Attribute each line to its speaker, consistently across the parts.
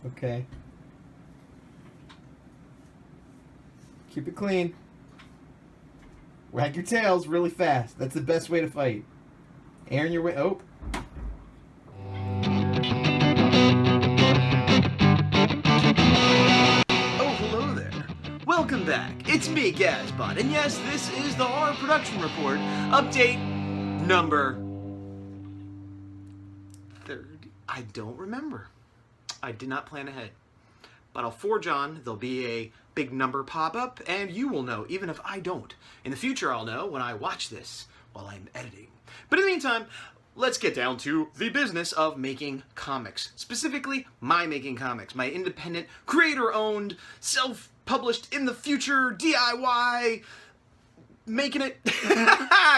Speaker 1: Okay. Keep it clean. Wag your tails really fast. That's the best way to fight. Aaron, your way. Oh.
Speaker 2: Oh, hello there. Welcome back. It's me, Gazbot, and yes, this is the Horror Production Report, update number 30. I don't remember. I did not plan ahead. But I'll forge on. There'll be a big number pop up, and you will know, even if I don't. In the future, I'll know when I watch this while I'm editing. But in the meantime, let's get down to the business of making comics. Specifically, my making comics. My independent, creator-owned, self-published, in the future, DIY, making it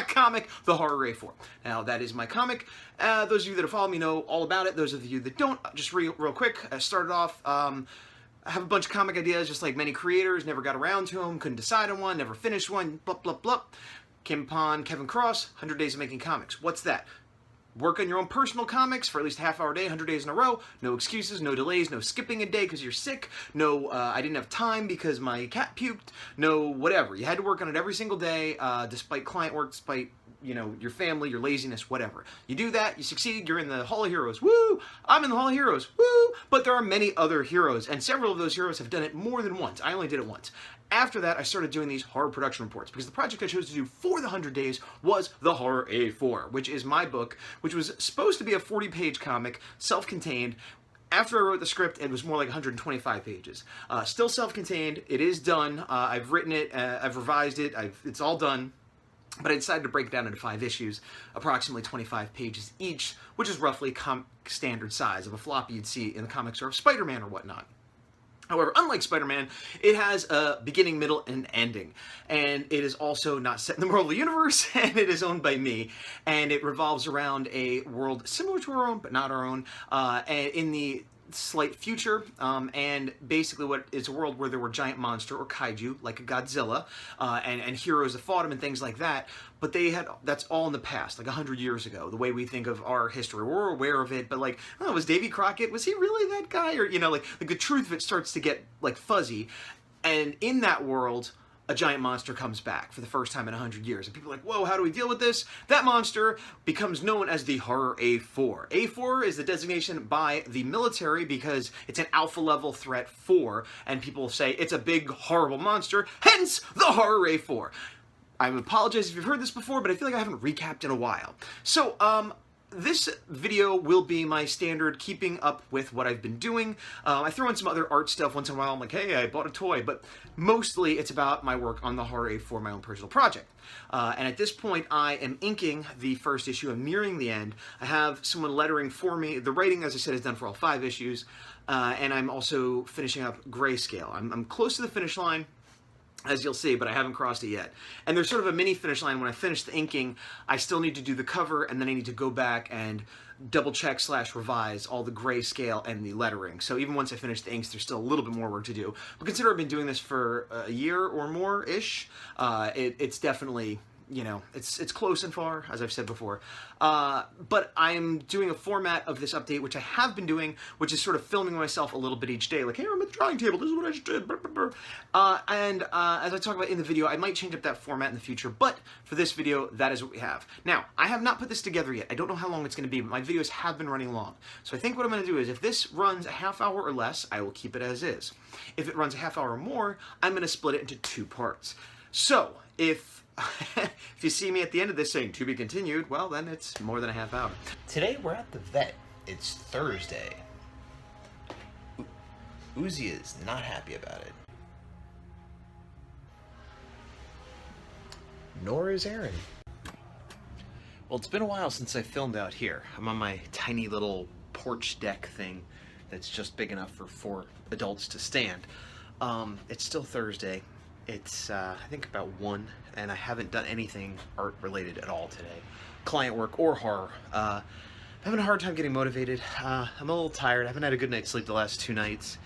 Speaker 2: comic, The Horror A4. Now, that is my comic. Those of you that have followed me know all about it. Those of you that don't, just real quick, I started off, I have a bunch of comic ideas, just like many creators, never got around to them, couldn't decide on one, never finished one, blah, blah, blah. Came upon Kevin Cross, 100 Days of Making Comics. What's that? Work on your own personal comics for at least a half-hour day, 100 days in a row. No excuses, no delays, no skipping a day because you're sick. No, I didn't have time because my cat puked. No, whatever. You had to work on it every single day, despite client work, despite, you know, your family, your laziness, whatever. You do that, you succeed, you're in the Hall of Heroes. Woo! I'm in the Hall of Heroes. Woo! But there are many other heroes, and several of those heroes have done it more than once. I only did it once. After that, I started doing these horror production reports because the project I chose to do for the 100 days was The Horror A4, which is my book, which was supposed to be a 40-page comic, self-contained. After I wrote the script, it was more like 125 pages. Still self-contained. It is done. I've written it. I've revised it. It's all done. But I decided to break it down into 5 issues, approximately 25 pages each, which is roughly standard size of a floppy you'd see in the comic store of Spider-Man or whatnot. However, unlike Spider-Man, it has a beginning, middle, and ending. And it is also not set in the Marvel Universe, and it is owned by me. And it revolves around a world similar to our own, but not our own, in the slight future, and basically what is a world where there were giant monster or kaiju like a Godzilla, and heroes that fought him and things like that, but that's all in the past, like 100 years ago, the way we think of our history. We're aware of it, but like, oh, was Davy Crockett, was he really that guy? Or, you know, like the truth of it starts to get like fuzzy, and in that world, a giant monster comes back for the first time in 100 years. And people are like, whoa, how do we deal with this? That monster becomes known as the Horror A4. A4 is the designation by the military because it's an alpha level threat 4, and people say it's a big, horrible monster, hence the Horror A4. I apologize if you've heard this before, but I feel like I haven't recapped in a while. So, this video will be my standard keeping up with what I've been doing. I throw in some other art stuff once in a while. I'm like, hey, I bought a toy. But mostly it's about my work on the Horror A4, my own personal project. And at this point, I am inking the first issue. I'm nearing the end. I have someone lettering for me. The writing, as I said, is done for all 5 issues. And I'm also finishing up Grayscale. I'm close to the finish line, as you'll see, but I haven't crossed it yet. And there's sort of a mini finish line. When I finish the inking, I still need to do the cover, and then I need to go back and double check / revise all the grayscale and the lettering. So even once I finish the inks, there's still a little bit more work to do. But consider I've been doing this for a year or more-ish. It's definitely, you know, it's close and far, as I've said before. But I'm doing a format of this update, which I have been doing, which is sort of filming myself a little bit each day. Like, hey, I'm at the drawing table, this is what I just did. As I talk about in the video, I might change up that format in the future, but for this video, that is what we have. Now, I have not put this together yet. I don't know how long it's going to be, but my videos have been running long. So I think what I'm going to do is, if this runs a half hour or less, I will keep it as is. If it runs a half hour or more, I'm going to split it into 2 parts. So, if you see me at the end of this saying, to be continued, well, then it's more than a half hour.
Speaker 1: Today we're at the vet. It's Thursday. Uzi is not happy about it. Nor is Aaron.
Speaker 2: Well, it's been a while since I filmed out here. I'm on my tiny little porch deck thing that's just big enough for 4 adults to stand. It's still Thursday. It's, I think, about 1, and I haven't done anything art-related at all today. Client work or horror. I'm having a hard time getting motivated. I'm a little tired. I haven't had a good night's sleep the last 2 nights.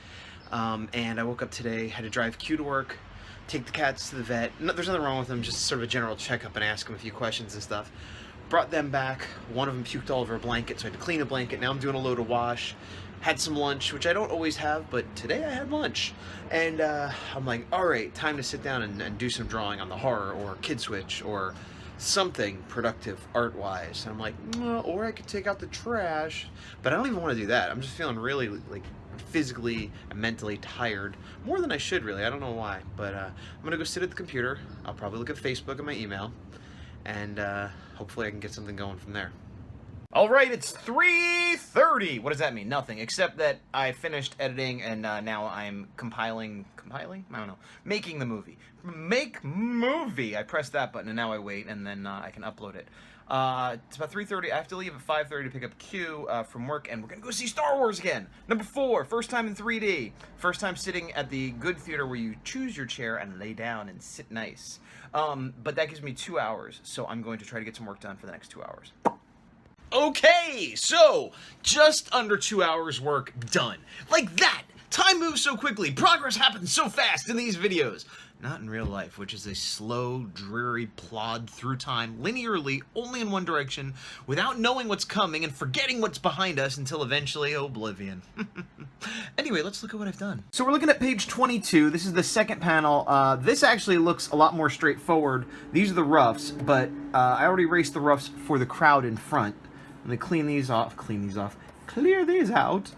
Speaker 2: And I woke up today, had to drive Q to work, take the cats to the vet. No, there's nothing wrong with them, just sort of a general checkup and ask them a few questions and stuff. Brought them back. One of them puked all over a blanket, so I had to clean a blanket. Now I'm doing a load of wash. had some lunch, which I don't always have, but today I had lunch. And I'm like, all right, time to sit down and do some drawing on the horror or Kid Switch or something productive art-wise. And I'm like, or I could take out the trash, but I don't even want to do that. I'm just feeling really like physically and mentally tired, more than I should really. I don't know why, but I'm gonna go sit at the computer. I'll probably look at Facebook and my email, and hopefully I can get something going from there. All right, it's 3:30. What does that mean? Nothing, except that I finished editing and now I'm compiling? I don't know. Making the movie. Make movie. I pressed that button and now I wait and then I can upload it. It's about 3:30. I have to leave at 5:30 to pick up Q from work, and we're gonna go see Star Wars again. Number 4, first time in 3D. First time sitting at the good theater where you choose your chair and lay down and sit nice. But that gives me 2 hours, so I'm going to try to get some work done for the next 2 hours. Okay, so just under 2 hours work done. Like that! Time moves so quickly, progress happens so fast in these videos. Not in real life, which is a slow, dreary plod through time, linearly, only in one direction, without knowing what's coming and forgetting what's behind us until eventually oblivion. Anyway, let's look at what I've done. So we're looking at page 22. This is the second panel. This actually looks a lot more straightforward. These are the roughs, but I already erased the roughs for the crowd in front. Let me clear these out.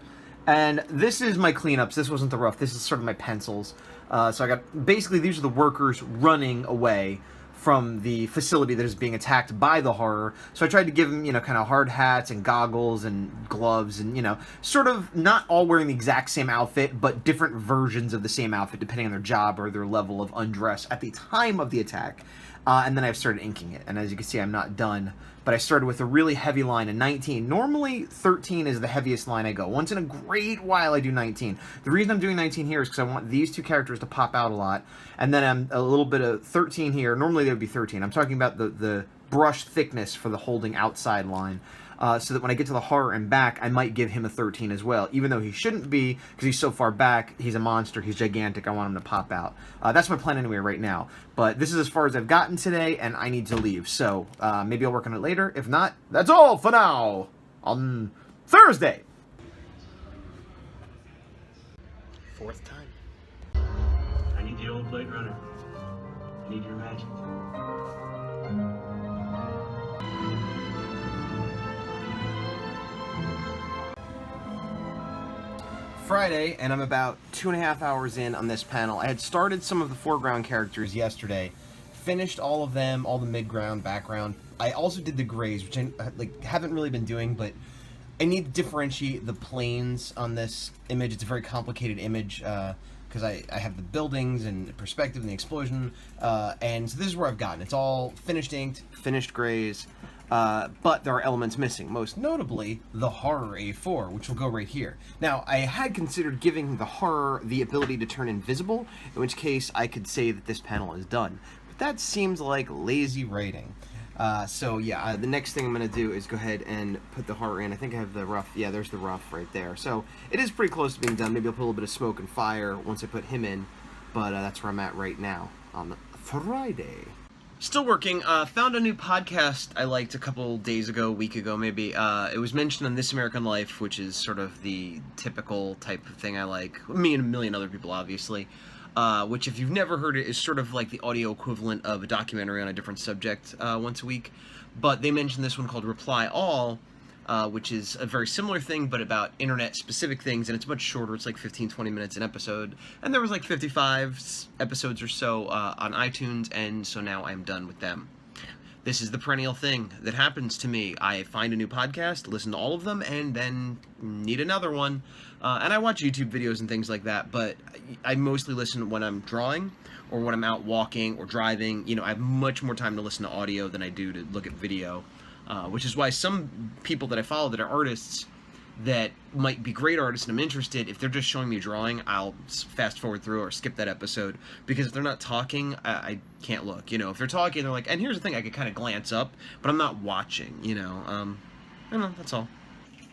Speaker 2: And this is my cleanups. This wasn't the rough. This is sort of my pencils. So I got, basically these are the workers running away from the facility that is being attacked by the horror. So I tried to give them, you know, kind of hard hats and goggles and gloves and, you know, sort of not all wearing the exact same outfit, but different versions of the same outfit depending on their job or their level of undress at the time of the attack. And then I've started inking it. And as you can see, I'm not done. But I started with a really heavy line, a 19. Normally, 13 is the heaviest line I go. Once in a great while, I do 19. The reason I'm doing 19 here is because I want these two characters to pop out a lot. And then I'm a little bit of 13 here. Normally, they would be 13. I'm talking about the brush thickness for the holding outside line. So that when I get to the horror and back, I might give him a 13 as well. Even though he shouldn't be, because he's so far back, he's a monster, he's gigantic, I want him to pop out. That's my plan anyway right now. But this is as far as I've gotten today, and I need to leave. So maybe I'll work on it later. If not, that's all for now on Thursday. Fourth time.
Speaker 3: I need the old Blade Runner. I need your magic.
Speaker 1: Friday, and I'm about 2.5 hours in on this panel. I had started some of the foreground characters yesterday, finished all of them, all the midground, background. I also did the grays, which I haven't really been doing, but I need to differentiate the planes on this image. It's a very complicated image because I have the buildings and the perspective and the explosion, and so this is where I've gotten. It's all finished inked, finished grays. But there are elements missing, most notably the horror A4, which will go right here. Now, I had considered giving the horror the ability to turn invisible, in which case I could say that this panel is done. But that seems like lazy writing. So yeah, the next thing I'm going to do is go ahead and put the horror in. I think I have the rough. Yeah, there's the rough right there. So it is pretty close to being done. Maybe I'll put a little bit of smoke and fire once I put him in. But that's where I'm at right now on Friday. Still working. Found a new podcast I liked a couple days ago, a week ago maybe. It was mentioned on This American Life, which is sort of the typical type of thing I like. Me and a million other people, obviously. Which, if you've never heard it, is sort of like the audio equivalent of a documentary on a different subject once a week. But they mentioned this one called Reply All, which is a very similar thing, but about internet-specific things, and it's much shorter. It's like 15-20 minutes an episode, and there was like 55 episodes or so on iTunes, and so now I'm done with them. This is the perennial thing that happens to me. I find a new podcast, listen to all of them, and then need another one. And I watch YouTube videos and things like that, but I mostly listen when I'm drawing or when I'm out walking or driving. You know, I have much more time to listen to audio than I do to look at video. Which is why some people that I follow that are artists that might be great artists and I'm interested, if they're just showing me a drawing, I'll fast forward through or skip that episode, because if they're not talking, I can't look. You know, if they're talking, they're like, and here's the thing, I could kind of glance up, but I'm not watching, you know. I don't know, that's all.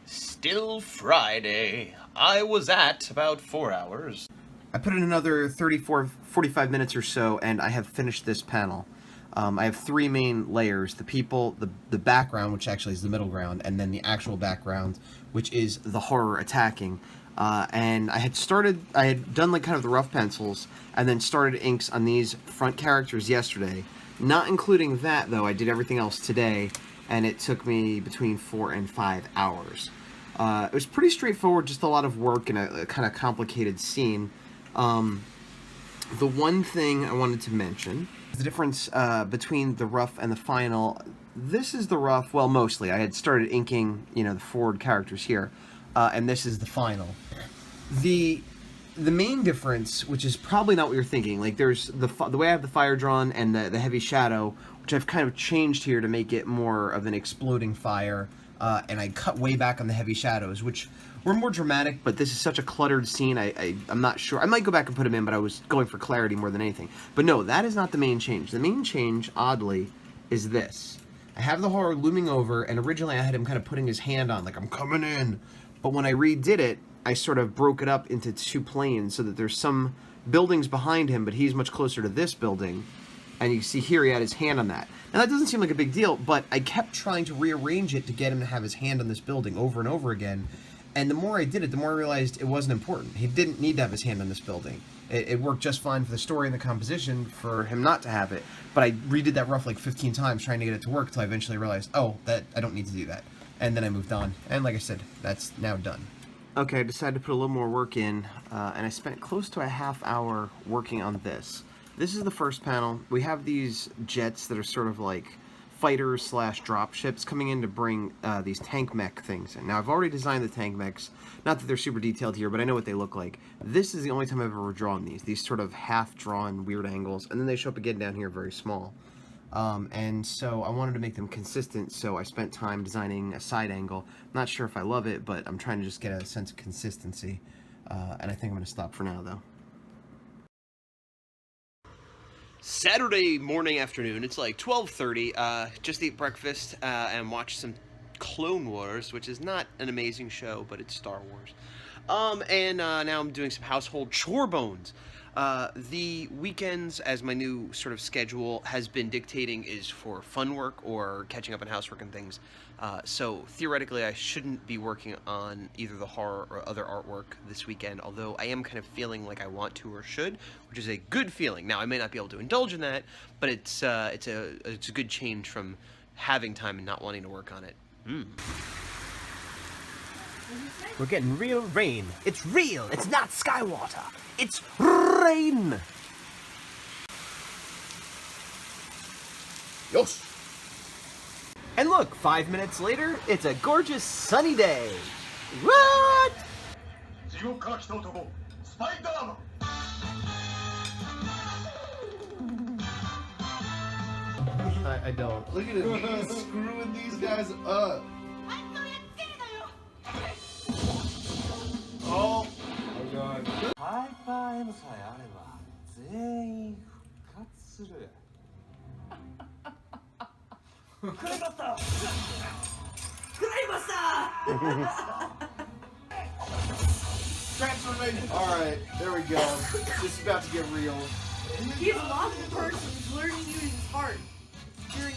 Speaker 1: Still Friday. I was at about 4 hours. I put in another 45 minutes or so, and I have finished this panel. I have three main layers: the people, the background, which actually is the middle ground, and then the actual background, which is the horror attacking. And I had done like kind of the rough pencils, and then started inks on these front characters yesterday. Not including that though, I did everything else today, and it took me between 4 and 5 hours. It was pretty straightforward, just a lot of work and a kind of complicated scene. The one thing I wanted to mention is the difference between the rough and the final. This is the rough, well, mostly. I had started inking, the forward characters here, and this is the final. The main difference, which is probably not what you're thinking, like there's the way I have the fire drawn and the heavy shadow, which I've kind of changed here to make it more of an exploding fire, and I cut way back on the heavy shadows, which were more dramatic, but this is such a cluttered scene, I'm not sure. I might go back and put them in, but I was going for clarity more than anything. But no, that is not the main change. The main change, oddly, is this. I have the horror looming over, and originally I had him kind of putting his hand on, like, I'm coming in. But when I redid it, I sort of broke it up into two planes so that there's some buildings behind him, but he's much closer to this building. And you can see here he had his hand on that. Now that doesn't seem like a big deal, but I kept trying to rearrange it to get him to have his hand on this building over and over again. And the more I did it, the more I realized it wasn't important. He didn't need to have his hand on this building. It worked just fine for the story and the composition for him not to have it. But I redid that rough like 15 times trying to get it to work until I eventually realized, oh, that I don't need to do that. And then I moved on. And like I said, that's now done. Okay, I decided to put a little more work in, and I spent close to a half hour working on this. This is the first panel. We have these jets that are sort of like fighters slash drop ships coming in to bring these tank mech things in. Now, I've already designed the tank mechs. Not that they're super detailed here, but I know what they look like. This is the only time I've ever drawn these sort of half-drawn weird angles, and then they show up again down here very small. And so I wanted to make them consistent, so I spent time designing a side angle. I'm not sure if I love it, but I'm trying to just get a sense of consistency. And I think I'm going to stop for now, though. Saturday morning, afternoon. It's like 12:30. Just ate breakfast and watched some Clone Wars, which is not an amazing show, but it's Star Wars. And now I'm doing some household chore bones. The weekends, as my new sort of schedule has been dictating, is for fun work or catching up on housework and things. So theoretically, I shouldn't be working on either the horror or other artwork this weekend, although I am kind of feeling like I want to or should, which is a good feeling. Now, I may not be able to indulge in that, but it's a good change from having time and not wanting to work on it.
Speaker 4: We're getting real rain. It's real. It's not Skywater. It's rain.
Speaker 1: Yes.
Speaker 4: And look, 5 minutes later, it's a gorgeous sunny day. What?
Speaker 1: I don't. Look at it. He's screwing these guys up. Oh. Oh god.
Speaker 5: ハイパー M さえあれば全員復活する。クライマスター！クライマスター！
Speaker 1: Transformation. Alright, there we go. This is about to get real.
Speaker 6: He's lost in person. He's learning to use his heart. Journey.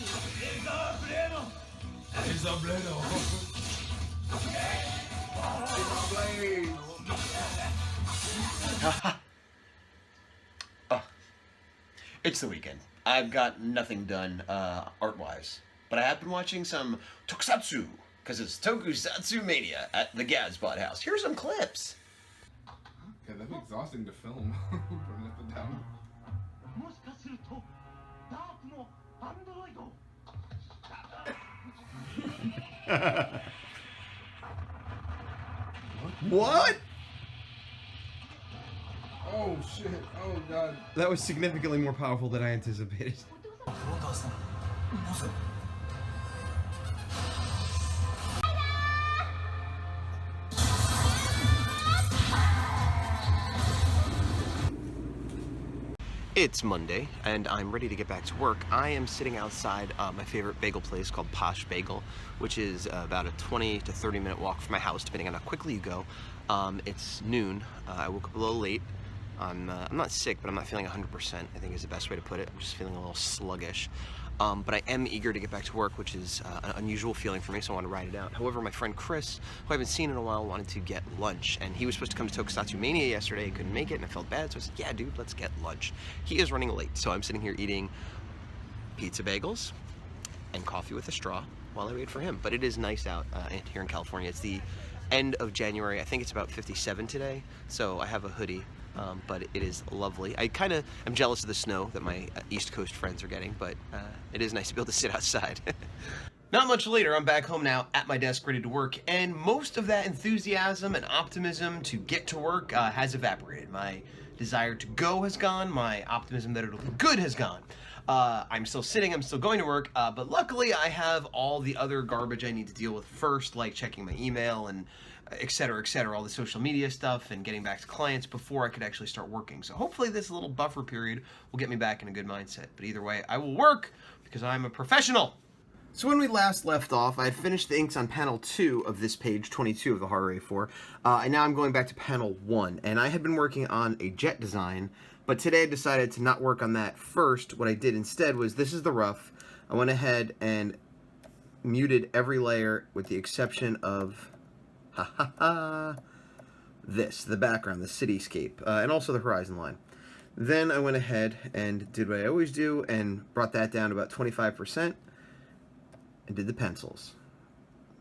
Speaker 1: It's the weekend. I've got nothing done art-wise, but I have been watching some tokusatsu, because it's Tokusatsu Mania at the Gazbot house. Here's some clips.
Speaker 7: Yeah, that'd be exhausting to film. Putting it down.
Speaker 1: What?
Speaker 7: Oh shit! Oh god!
Speaker 1: That was significantly more powerful than I anticipated. It's Monday, and I'm ready to get back to work. I am sitting outside my favorite bagel place called Posh Bagel, which is about a 20 to 30 minute walk from my house, depending on how quickly you go. It's noon. I woke up a little late, I'm not sick, but I'm not feeling 100%, I think is the best way to put it. I'm just feeling a little sluggish. But I am eager to get back to work, which is an unusual feeling for me, so I want to ride it out. However, my friend Chris, who I haven't seen in a while, wanted to get lunch, and he was supposed to come to Tokusatsu Mania yesterday. He couldn't make it, and I felt bad, so I said, yeah, dude, let's get lunch. He is running late, so I'm sitting here eating pizza bagels and coffee with a straw while I wait for him. But it is nice out here in California. It's the end of January. I think it's about 57 today, so I have a hoodie. But it is lovely. I kind of am jealous of the snow that my East Coast friends are getting, but it is nice to be able to sit outside. Not much later, I'm back home now at my desk ready to work, and most of that enthusiasm and optimism to get to work has evaporated. My desire to go has gone, my optimism that it'll be good has gone. I'm still sitting, I'm still going to work, but luckily I have all the other garbage I need to deal with first, like checking my email and et cetera, all the social media stuff and getting back to clients before I could actually start working. So hopefully this little buffer period will get me back in a good mindset. But either way, I will work because I'm a professional. So when we last left off, I had finished the inks on panel 2 of this page 22 of the Horror A4, and now I'm going back to panel 1. And I had been working on a jet design, but today I decided to not work on that first. What I did instead was, this is the rough. I went ahead and muted every layer with the exception of this, the background, the cityscape, and also the horizon line. Then I went ahead and did what I always do and brought that down to about 25% and did the pencils.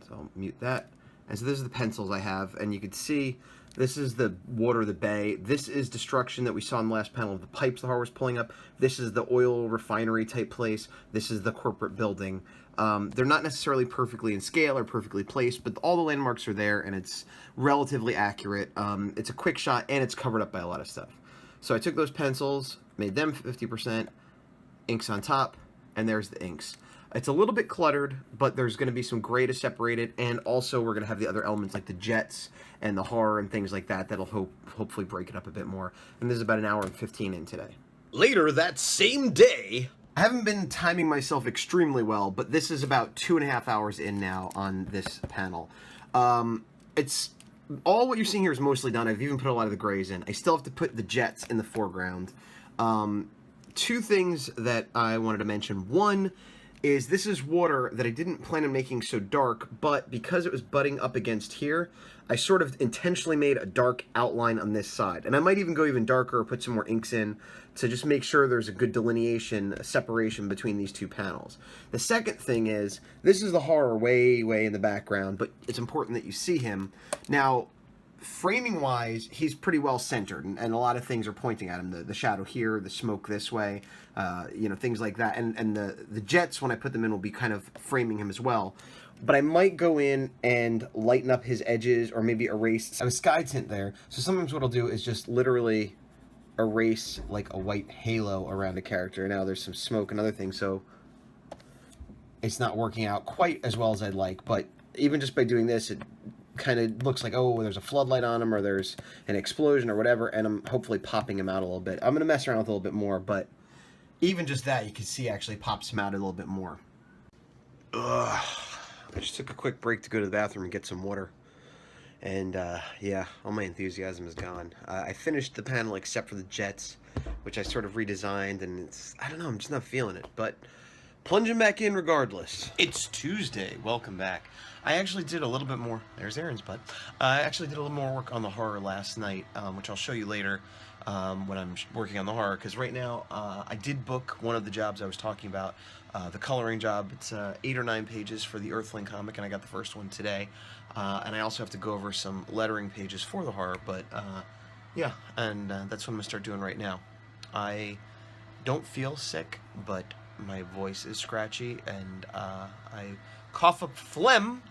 Speaker 1: So I'll mute that. And so this is the pencils I have, and you can see this is the water, the bay. This is destruction that we saw in the last panel of the pipes the horror was pulling up. This is the oil refinery type place. This is the corporate building. They're not necessarily perfectly in scale or perfectly placed, but all the landmarks are there, and it's relatively accurate. It's a quick shot, and it's covered up by a lot of stuff. So I took those pencils, made them 50%, inks on top, and there's the inks. It's a little bit cluttered, but there's going to be some gray to separate it, and also we're going to have the other elements like the jets and the horror and things like that that'll hopefully break it up a bit more. And this is about 1 hour and 15 in today. Later that same day, I haven't been timing myself extremely well, but this is about 2.5 hours in now on this panel. It's all what you're seeing here is mostly done. I've even put a lot of the grays in. I still have to put the jets in the foreground. Two things that I wanted to mention. One is this is water that I didn't plan on making so dark, but because it was butting up against here, I sort of intentionally made a dark outline on this side. And I might even go even darker or put some more inks in to just make sure there's a good delineation, a separation between these two panels. The second thing is, this is the horror way in the background, but it's important that you see him. Now, framing-wise, he's pretty well centered, and a lot of things are pointing at him. The shadow here, the smoke this way, you know, things like that. And the jets, when I put them in, will be kind of framing him as well. But I might go in and lighten up his edges or maybe erase a sky tint there. So sometimes what I'll do is just literally erase like a white halo around a character. Now there's some smoke and other things, so it's not working out quite as well as I'd like. But even just by doing this, it kind of looks like, oh, there's a floodlight on him or there's an explosion or whatever, and I'm hopefully popping him out a little bit. I'm going to mess around with it a little bit more, but even just that, you can see actually pops him out a little bit more. Ugh. I just took a quick break to go to the bathroom and get some water. And, yeah, all my enthusiasm is gone. I finished the panel except for the jets, which I sort of redesigned, and it's, I don't know, I'm just not feeling it. But plunging back in regardless. It's Tuesday. Welcome back. I actually did a little bit more. There's Aaron's butt. I actually did a little more work on the horror last night, which I'll show you later when I'm working on the horror. Because right now, I did book one of the jobs I was talking about, the coloring job. It's 8 or 9 pages for the Earthling comic, and I got the first one today. And I also have to go over some lettering pages for the horror. But yeah, and that's what I'm going to start doing right now. I don't feel sick, but my voice is scratchy, and I cough up phlegm,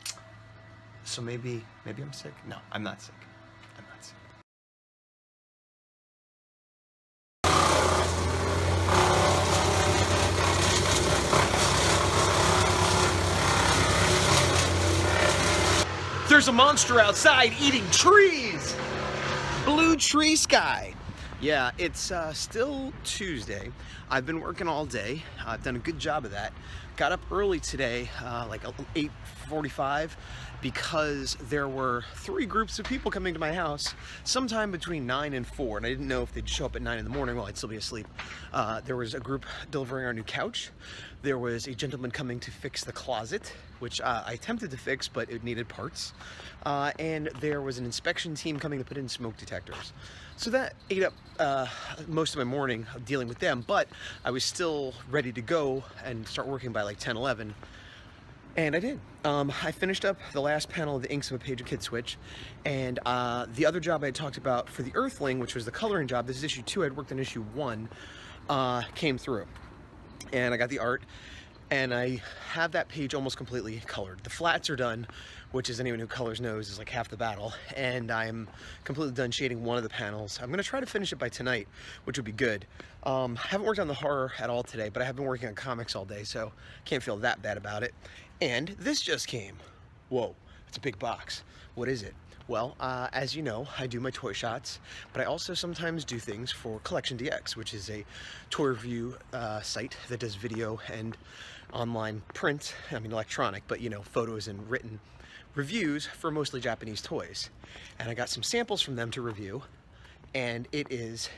Speaker 1: so maybe I'm sick. No, I'm not sick. I'm not sick. There's a monster outside eating trees! Blue tree sky. Yeah, it's still Tuesday. I've been working all day. I've done a good job of that. Got up early today, like 8:45, because there were 3 groups of people coming to my house sometime between 9 and 4, and I didn't know if they'd show up at 9 in the morning while I'd still be asleep. There was a group delivering our new couch. There was a gentleman coming to fix the closet, which I attempted to fix, but it needed parts. And there was an inspection team coming to put in smoke detectors. So that ate up most of my morning dealing with them, but I was still ready to go and start working by like 10, 11. And I did. I finished up the last panel of the Inks of a Page of Kid Switch, and the other job I had talked about for the Earthling, which was the coloring job, this is issue 2, I'd worked on issue 1, came through. And I got the art, and I have that page almost completely colored. The flats are done, which, as anyone who colors knows, is like half the battle, and I'm completely done shading one of the panels. I'm gonna try to finish it by tonight, which would be good. I haven't worked on the horror at all today, but I have been working on comics all day, so can't feel that bad about it. And this just came. Whoa, it's a big box. What is it? Well, as you know, I do my toy shots, but I also sometimes do things for Collection DX, which is a toy review site that does video and online print, I mean electronic, but you know, photos and written reviews for mostly Japanese toys. And I got some samples from them to review, and it is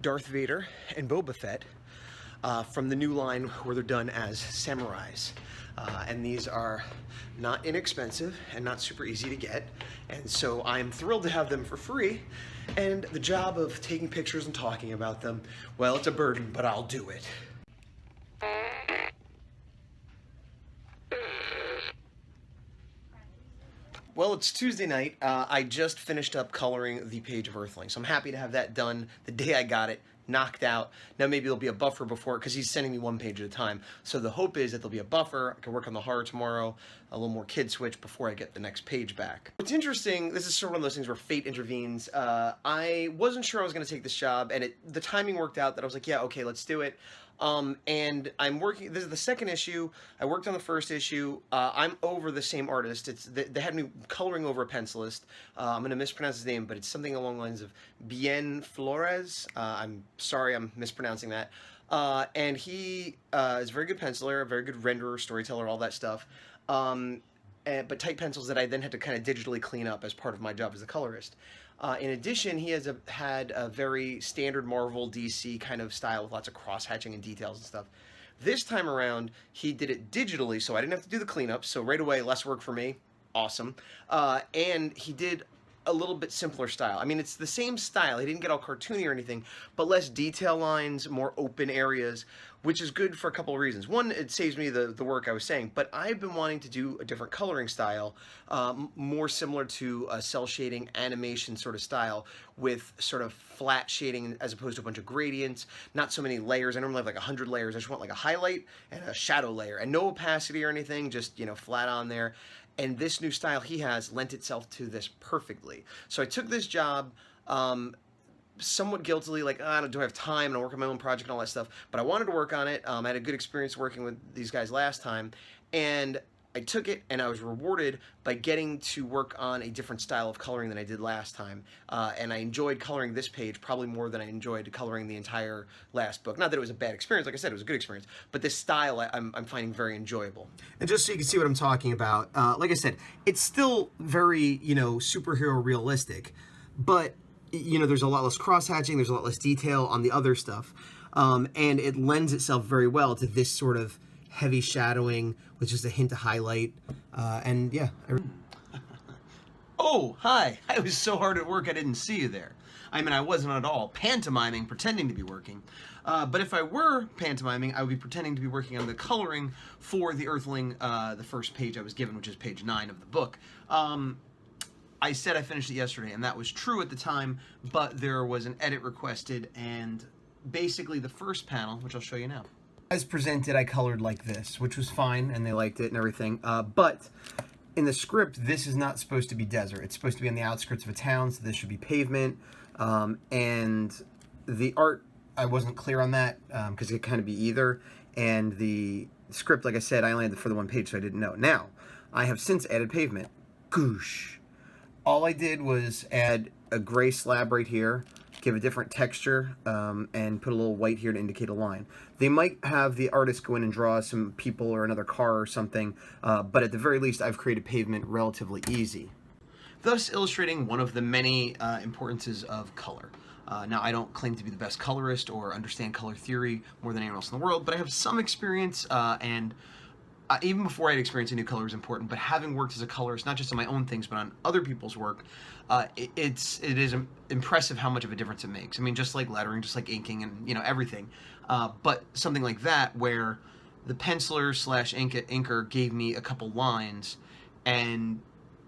Speaker 1: Darth Vader and Boba Fett from the new line where they're done as samurais. And these are not inexpensive and not super easy to get, and so I'm thrilled to have them for free. And the job of taking pictures and talking about them, well, it's a burden, but I'll do it. Well, it's Tuesday night. I just finished up coloring the page of Earthling, so I'm happy to have that done the day I got it, knocked out. Now maybe there'll be a buffer before it, because he's sending me 1 page at a time. So the hope is that there'll be a buffer. I can work on the horror tomorrow, a little more Kid Switch before I get the next page back. What's interesting, this is sort of one of those things where fate intervenes. I wasn't sure I was going to take this job, and the timing worked out that I was like, yeah, okay, let's do it. And I'm working, this is the second issue. I worked on the first issue. I'm over the same artist. They had me coloring over a pencilist. I'm going to mispronounce his name, but it's something along the lines of Bien Flores. I'm sorry, I'm mispronouncing that. And he is a very good penciler, a very good renderer, storyteller, all that stuff. But tight pencils that I then had to kind of digitally clean up as part of my job as a colorist. In addition, he has had a very standard Marvel DC kind of style with lots of cross-hatching and details and stuff. This time around, he did it digitally, so I didn't have to do the cleanup, so right away, less work for me. Awesome. And he did a little bit simpler style. I mean, it's the same style. He didn't get all cartoony or anything, but less detail lines, more open areas, which is good for a couple of reasons. One, it saves me the work I was saying, but I've been wanting to do a different coloring style, more similar to a cell shading animation sort of style with sort of flat shading as opposed to a bunch of gradients, not so many layers. I normally have like 100 layers. I just want like a highlight and a shadow layer and no opacity or anything, just, you know, flat on there. And this new style he has lent itself to this perfectly. So I took this job somewhat guiltily, like, oh, do I have time, and I work on my own project and all that stuff, but I wanted to work on it. I had a good experience working with these guys last time, and I took it, and I was rewarded by getting to work on a different style of coloring than I did last time, and I enjoyed coloring this page probably more than I enjoyed coloring the entire last book. Not that it was a bad experience, like I said, it was a good experience, but this style I'm finding very enjoyable. And just so you can see what I'm talking about, like I said, it's still very, you know, superhero realistic, but you know, there's a lot less cross-hatching, there's a lot less detail on the other stuff, and it lends itself very well to this sort of heavy shadowing with just a hint of highlight, and yeah. Oh, hi! I was so hard at work I didn't see you there. I mean, I wasn't at all pantomiming, pretending to be working, but if I were pantomiming, I would be pretending to be working on the coloring for the Earthling, the first page I was given, which is page 9 of the book. I said I finished it yesterday, and that was true at the time, but there was an edit requested, and basically the first panel, which I'll show you now. As presented, I colored like this, which was fine, and they liked it and everything, but in the script, this is not supposed to be desert. It's supposed to be on the outskirts of a town, so this should be pavement, and the art, I wasn't clear on that, because it could kind of be either, and the script, like I said, I only had it for the 1 page, so I didn't know. Now, I have since added pavement. Goosh. All I did was add a gray slab right here, give a different texture, and put a little white here to indicate a line. They might have the artist go in and draw some people or another car or something, but at the very least I've created pavement relatively easy. Thus illustrating one of the many importances of color. Now, I don't claim to be the best colorist or understand color theory more than anyone else in the world, but I have some experience, and even before I had experience, I knew color was important, but having worked as a colorist, not just on my own things, but on other people's work, it is impressive how much of a difference it makes. I mean, just like lettering, just like inking, and, you know, everything. But something like that, where the penciler slash inker gave me a couple lines, and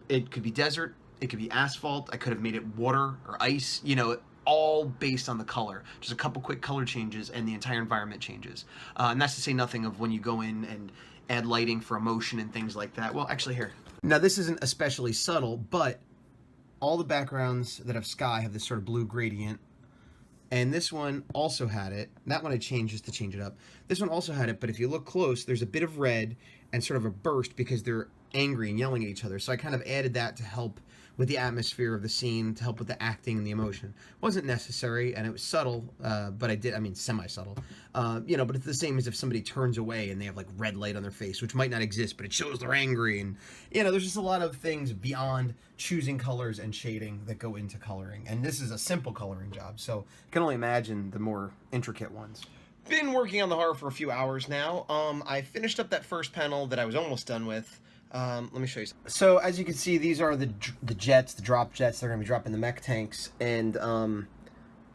Speaker 1: it could be desert, it could be asphalt, I could have made it water or ice, you know, all based on the color. Just a couple quick color changes and the entire environment changes. And that's to say nothing of when you go in and add lighting for emotion and things like that. Well, actually here. Now this isn't especially subtle, but all the backgrounds that have sky have this sort of blue gradient. And this one also had it. That one I changed just to change it up. This one also had it, but if you look close, there's a bit of red and sort of a burst because they're angry and yelling at each other. So I kind of added that to help with the atmosphere of the scene, to help with the acting and the emotion. It wasn't necessary, and it was subtle, but I mean, semi-subtle. You know, but it's the same as if somebody turns away and they have like red light on their face, which might not exist, but it shows they're angry. And, you know, there's just a lot of things beyond choosing colors and shading that go into coloring. And this is a simple coloring job, so I can only imagine the more intricate ones. Been working on the horror for a few hours now. I finished up that first panel that I was almost done with. Let me show you. So as you can see, these are the jets, the drop jets. They're going to be dropping the mech tanks, and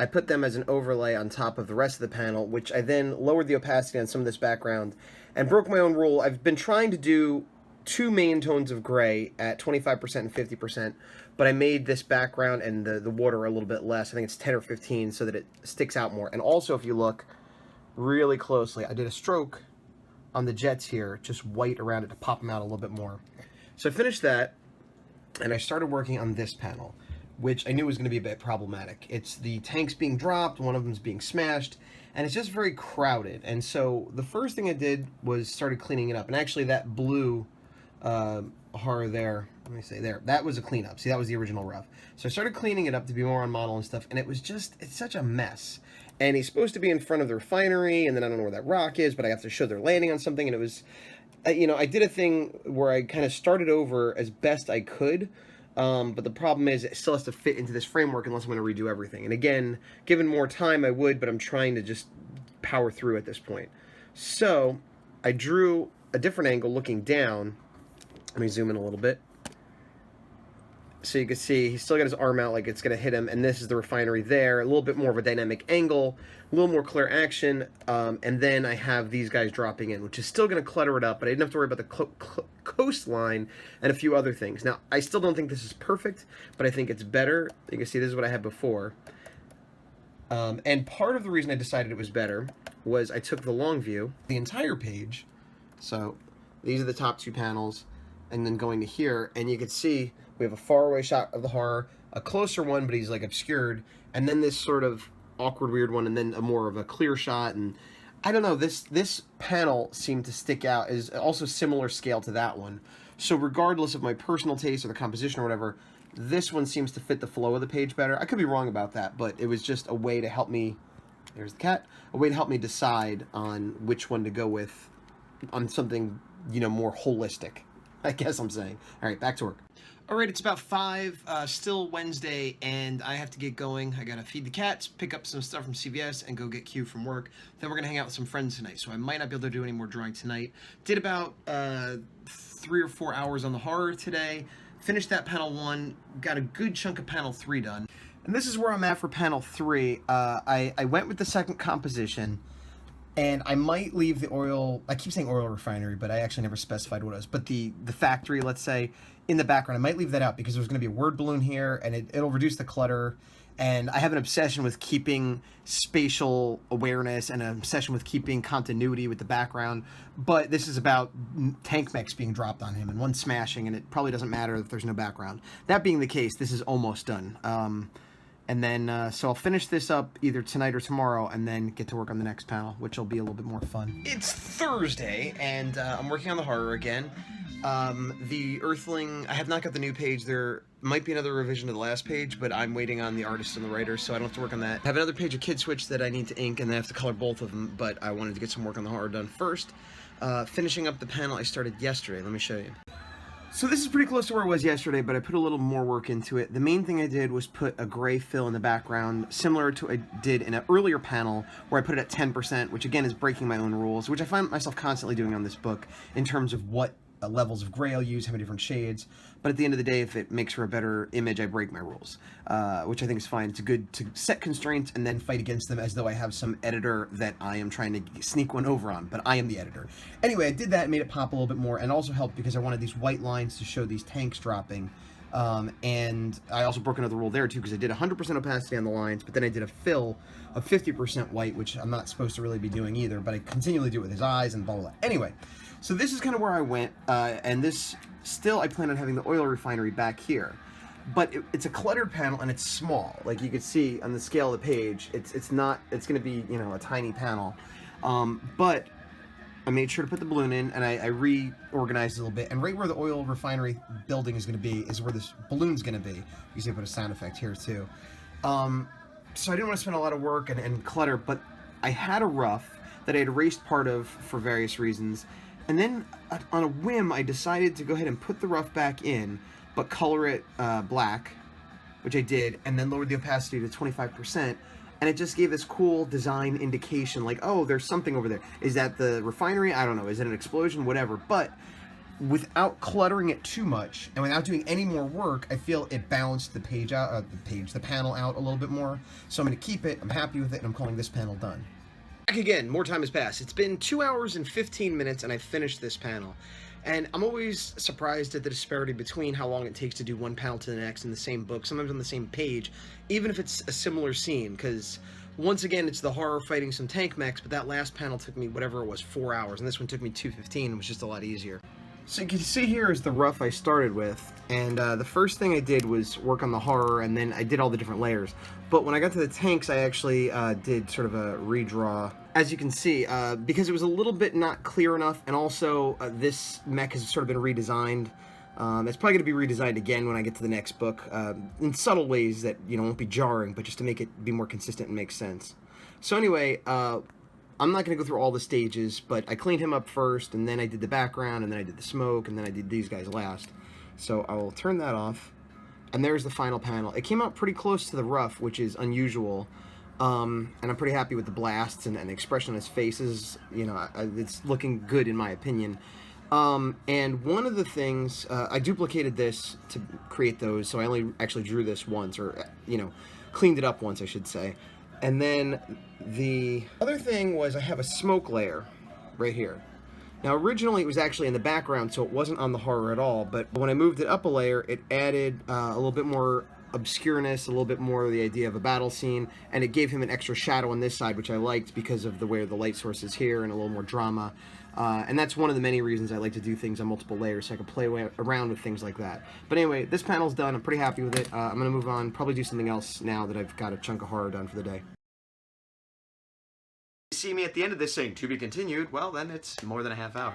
Speaker 1: I put them as an overlay on top of the rest of the panel, which I then lowered the opacity on some of this background and broke my own rule. I've been trying to do 2 main tones of gray at 25% and 50%, but I made this background and the water a little bit less. I think it's 10 or 15 so that it sticks out more. And also, if you look really closely, I did a stroke on the jets here, just white around it to pop them out a little bit more. So I finished that, and I started working on this panel, which I knew was going to be a bit problematic. It's the tanks being dropped, one of them's being smashed, and it's just very crowded. And so the first thing I did was started cleaning it up. And actually that blue horror there, let me say there, that was a cleanup. See, that was the original rough. So I started cleaning it up to be more on model and stuff, and it was just, it's such a mess. And he's supposed to be in front of the refinery, and then I don't know where that rock is, but I have to show they're landing on something, and it was, you know, I did a thing where I kind of started over as best I could, but the problem is it still has to fit into this framework unless I'm going to redo everything. And again, given more time, I would, but I'm trying to just power through at this point. So I drew a different angle looking down. Let me zoom in a little bit. So you can see he's still got his arm out like it's going to hit him, and this is the refinery there. A little bit more of a dynamic angle, a little more clear action, and then I have these guys dropping in, which is still going to clutter it up, but I didn't have to worry about the coastline and a few other things. Now, I still don't think this is perfect, but I think it's better. You can see this is what I had before. And part of the reason I decided it was better was I took the long view, the entire page. So these are the top 2 panels, and then going to here, and you can see we have a faraway shot of the horror, a closer one, but he's like obscured, and then this sort of awkward, weird one, and then a more of a clear shot. And I don't know, this panel seemed to stick out, is also similar scale to that one. So regardless of my personal taste or the composition or whatever, this one seems to fit the flow of the page better. I could be wrong about that, but it was just a way to help me, there's the cat, a way to help me decide on which one to go with on something, you know, more holistic, I guess I'm saying. All right, back to work. All right, it's about 5, still Wednesday, and I have to get going. I gotta feed the cats, pick up some stuff from CVS, and go get Q from work. Then we're gonna hang out with some friends tonight, so I might not be able to do any more drawing tonight. Did about 3 or 4 hours on the horror today. Finished that panel 1, got a good chunk of panel 3 done. And this is where I'm at for panel 3. I went with the second composition, and I might leave the oil, I keep saying oil refinery, but I actually never specified what it was, but the factory, let's say, in the background. I might leave that out because there's going to be a word balloon here, and it'll reduce the clutter. And I have an obsession with keeping spatial awareness and an obsession with keeping continuity with the background. But this is about tank mechs being dropped on him and one smashing, and it probably doesn't matter if there's no background. That being the case, this is almost done. And then, so I'll finish this up either tonight or tomorrow and then get to work on the next panel, which will be a little bit more fun. It's Thursday, and I'm working on the horror again. The Earthling, I have not got the new page. There might be another revision to the last page, but I'm waiting on the artist and the writer, so I don't have to work on that. I have another page of Kid Switch that I need to ink, and then I have to color both of them, but I wanted to get some work on the horror done first. Finishing up the panel I started yesterday. Let me show you. So this is pretty close to where it was yesterday, but I put a little more work into it. The main thing I did was put a gray fill in the background, similar to what I did in an earlier panel where I put it at 10%, which again is breaking my own rules, which I find myself constantly doing on this book in terms of what levels of gray I'll use, how many different shades. But at the end of the day, if it makes for a better image, I break my rules, which I think is fine. It's good to set constraints and then fight against them as though I have some editor that I am trying to sneak one over on, but I am the editor. Anyway, I did that, made it pop a little bit more, and also helped because I wanted these white lines to show these tanks dropping. And I also broke another rule there too, because I did 100% opacity on the lines, but then I did a fill of 50% white, which I'm not supposed to really be doing either, but I continually do it with his eyes and blah, blah, blah. Anyway, so this is kind of where I went, and this, still I plan on having the oil refinery back here. But it's a cluttered panel and it's small. Like you can see on the scale of the page, it's going to be, you know, a tiny panel. But I made sure to put the balloon in, and I reorganized it a little bit. And right where the oil refinery building is going to be is where this balloon's going to be. You see I put a sound effect here too. So I didn't want to spend a lot of work and clutter, but I had a rough that I had erased part of for various reasons. And then on a whim, I decided to go ahead and put the rough back in, but color it black, which I did, and then lowered the opacity to 25%. And it just gave this cool design indication, like, oh, there's something over there. Is that the refinery? I don't know. Is it an explosion? Whatever. But without cluttering it too much, and without doing any more work, I feel it balanced the page out, the panel out a little bit more. So I'm going to keep it. I'm happy with it, and I'm calling this panel done. Back again. More time has passed. It's been 2 hours and 15 minutes, and I finished this panel. And I'm always surprised at the disparity between how long it takes to do one panel to the next in the same book, sometimes on the same page, even if it's a similar scene, because once again, it's the horror fighting some tank mechs, but that last panel took me, whatever it was, 4 hours, and this one took me 2:15, it was just a lot easier. So you can see here is the rough I started with, and the first thing I did was work on the horror, and then I did all the different layers. But when I got to the tanks, I actually did sort of a redraw. As you can see, because it was a little bit not clear enough, and also this mech has sort of been redesigned. It's probably going to be redesigned again when I get to the next book, in subtle ways that, you know, won't be jarring, but just to make it be more consistent and make sense. So anyway, I'm not going to go through all the stages, but I cleaned him up first, and then I did the background, and then I did the smoke, and then I did these guys last. So I will turn that off, and there's the final panel. It came out pretty close to the rough, which is unusual, and I'm pretty happy with the blasts and the expression on his faces. You know, it's looking good in my opinion. And one of the things, I duplicated this to create those, so I only actually drew this once, or, you know, cleaned it up once, I should say. And then the other thing was I have a smoke layer right here. Now originally it was actually in the background, so it wasn't on the horror at all, but when I moved it up a layer, it added a little bit more obscureness, a little bit more of the idea of a battle scene, and it gave him an extra shadow on this side, which I liked because of the way the light source is here and a little more drama. And that's one of the many reasons I like to do things on multiple layers, so I can play around with things like that. But anyway, this panel's done. I'm pretty happy with it. I'm going to move on, probably do something else now that I've got a chunk of horror done for the day.
Speaker 2: See me at the end of this saying, to be continued, well, then it's more than a half hour.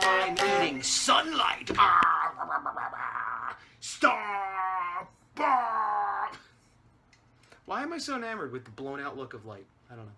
Speaker 2: I'm eating sunlight. Stop! Why am I so enamored with the blown out look of light? I don't know.